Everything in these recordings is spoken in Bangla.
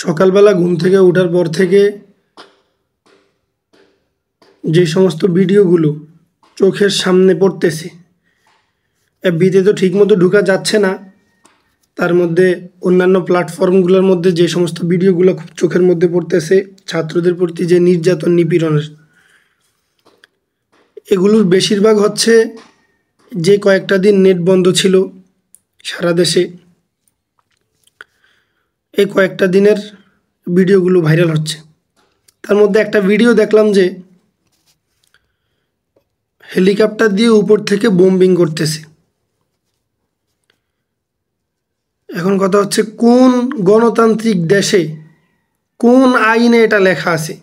সকালবেলা ঘুম থেকে ওঠার পর থেকে যে সমস্ত ভিডিওগুলো চোখের সামনে পড়তেছে, এফবিতে তো ঠিকমতো ঢোকা যাচ্ছে না। তার মধ্যে অন্যান্য প্ল্যাটফর্মগুলোর মধ্যে যে সমস্ত ভিডিওগুলো খুব চোখের মধ্যে পড়তেছে, ছাত্রদের প্রতি যে নির্যাতন নিপীড়নের, এগুলোর বেশিরভাগ হচ্ছে যে কয়েকটা দিন নেট বন্ধ ছিল সারা দেশে, এই কয়েকটা দিনের ভিডিওগুলো ভাইরাল হচ্ছে। তার মধ্যে একটা ভিডিও দেখলাম যে হেলিকপ্টার দিয়ে উপর থেকে বোম্বিং করতেছে। এখন কথা হচ্ছে, কোন গণতান্ত্রিক দেশে কোন আইনে এটা লেখা আছে?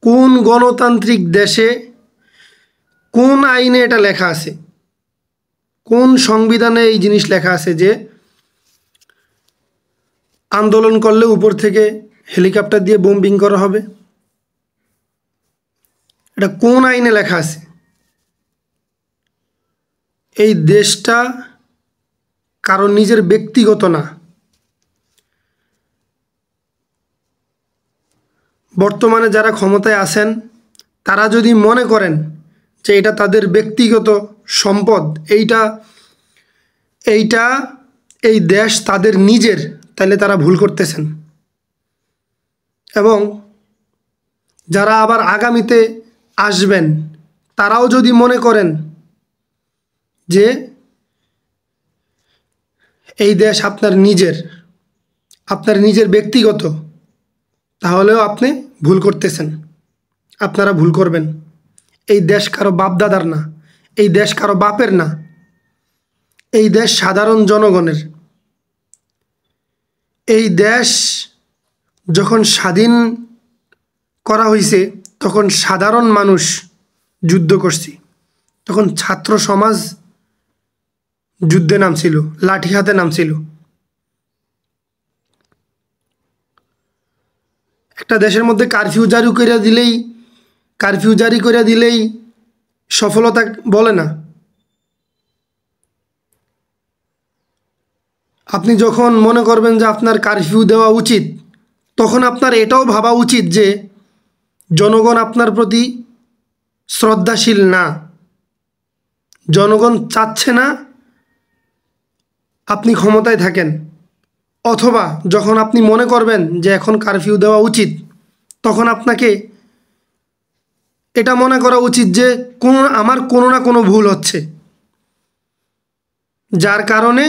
কোন গণতান্ত্রিক দেশে কোন আইনে এটা লেখা আছে? কোন সংবিধানে এই জিনিস লেখা আছে যে আন্দোলন করলে উপর থেকে হেলিকপ্টার দিয়ে বোম্বিং করা হবে? এটা কোন আইনে লেখা আছে? এই দেশটা কারণ নিজের ব্যক্তিগত না। বর্তমানে যারা ক্ষমতায় আছেন তারা যদি মনে করেন যে এটা তাদের ব্যক্তিগত সম্পদ, এইটা এই দেশ তাদের নিজের, তাহলে তারা ভুল করতেছেন। এবং যারা আবার আগামীতে আসবেন তারাও যদি মনে করেন যে এই দেশ আপনার নিজের ব্যক্তিগত, তাহলেও আপনি ভুল করতেছেন। আপনারা ভুল করবেন। এই দেশ কারো বাপদাদার না, এই দেশ কারো বাপের না, এই দেশ সাধারণ জনগণের। এই দেশ যখন স্বাধীন করা হয়েছে তখন সাধারণ মানুষ যুদ্ধ করছে, তখন ছাত্র সমাজ যুদ্ধে নামছিল, লাঠি হাতে নামছিল। একটা দেশের মধ্যে কারফিউ জারি করে দিলেই সফলতা বলে না। আপনি যখন মনে করবেন যে আপনার কারফিউ দেওয়া উচিত, তখন আপনার এটাও ভাবা উচিত যে জনগণ আপনার প্রতি শ্রদ্ধাশীল না, জনগণ চাচ্ছে না আপনি ক্ষমতায় থাকেন। অথবা যখন আপনি মনে করবেন যে এখন কারফিউ দেওয়া উচিত, তখন আপনাকে এটা মনে করা উচিত যে আমার কোনো না কোনো ভুল হচ্ছে, যার কারণে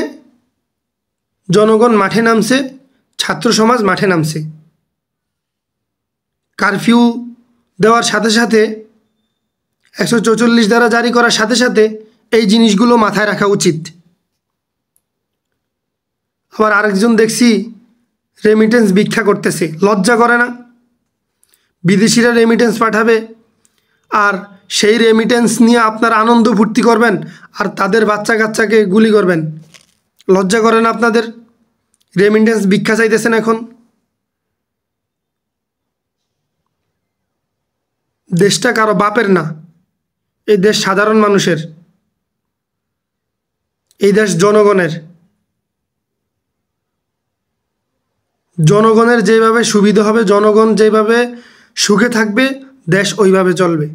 জনগণ মাঠে নামছে, ছাত্র সমাজ মাঠে নামছে। কারফিউ দেওয়ার সাথে সাথে 144 ধারা জারি করার সাথে সাথে এই জিনিসগুলো মাথায় রাখা উচিত। আবার আরেকজন দেখছি রেমিটেন্স ভিক্ষা করতেছে, লজ্জা করে না? বিদেশিরা রেমিটেন্স পাঠাবে আর সেই রেমিটেন্স নিয়ে আপনারা আনন্দ ফুর্তি করবেন আর তাদের বাচ্চা কাচ্চাকে গুলি করবেন। লজ্জা করে না আপনাদের? রেমিটেন্স ভিক্ষা চাইতেছেন এখন। দেশটা কারো বাপের না, এই দেশ সাধারণ মানুষের, এই দেশ জনগণের। জনগণের যেভাবে সুবিধা হবে, জনগণ যেভাবে সুখে থাকবে, দেশ ওইভাবে চলবে।